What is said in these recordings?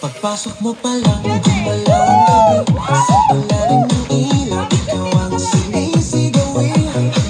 Pagpasok mo pa lang, gumalaw ang gabi. Sa palalim ng ilaw, ikaw ang sinisigawi.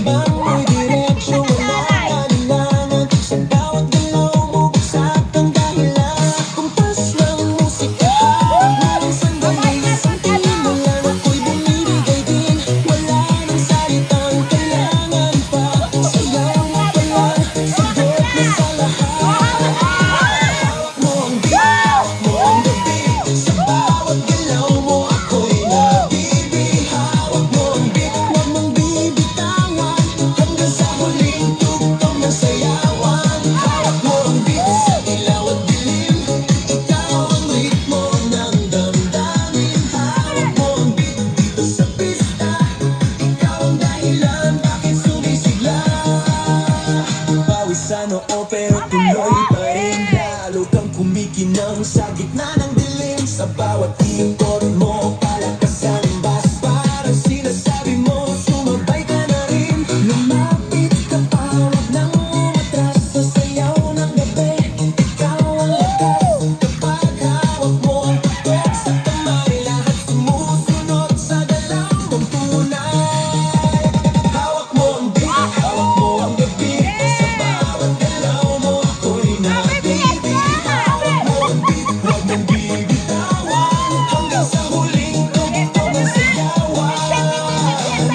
Bango'y diretsyo, wala kailangan. Sa bawat galaw mo, bagsak ang dahilan. Sa kumpas ng musika, walang sandali. Santin mo lang ako'y bumibigay din. Wala nang salitang kailangan pa. Sayaw mo pa lang, sagot na sa lahat. Hawak mo ang beat, mo ang gabi. Sa bawat galaw mo ako'y nabibig. Hawak mo ang beat, huwag mong bibitawan. Hanggang sa huling tugtog ng sayawan. Hawak mo ang beat, sa ilaw at dilim. Ikaw ang ritmo ng damdamin. Hawak mo ang beat dito sa pista. Ikaw ang dahilan bakit sumisigla. Pawis sa noo pero tuloy pa rin. Lalo kang kumikinang sa gitna ng dilim. Sa bawat ikot mo, palakas ang bas. Parang sinasabi mo, sumabay ka na rin. Lumapit ka pa, huwag nang umatras. Sa sayaw ng gabi, ikaw ang lakas. Kapag hawak mo ang putok sa kamay, lahat sumusunod sa galaw mong tunay. Hawak mo ang beat, hawak mo ang gabi. Sa bawat galaw mo ako'y nabibig. Hawak mo ang beat, huwag mong bibitawan. Hanggang sa huling tugtog ng sayawan.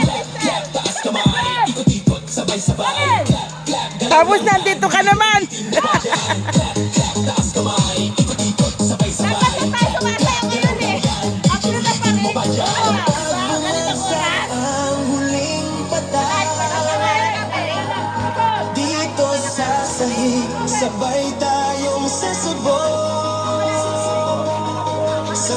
Clap, clap, taas kamay, ikot-ikot, sabay-sabay. Clap, clap, Tapos nandito ka naman. clap, clap, taas kamay, ikot-ikot, sabay-sabay. Ang huling patak dito sa sahig, sabay tayong sasabog sa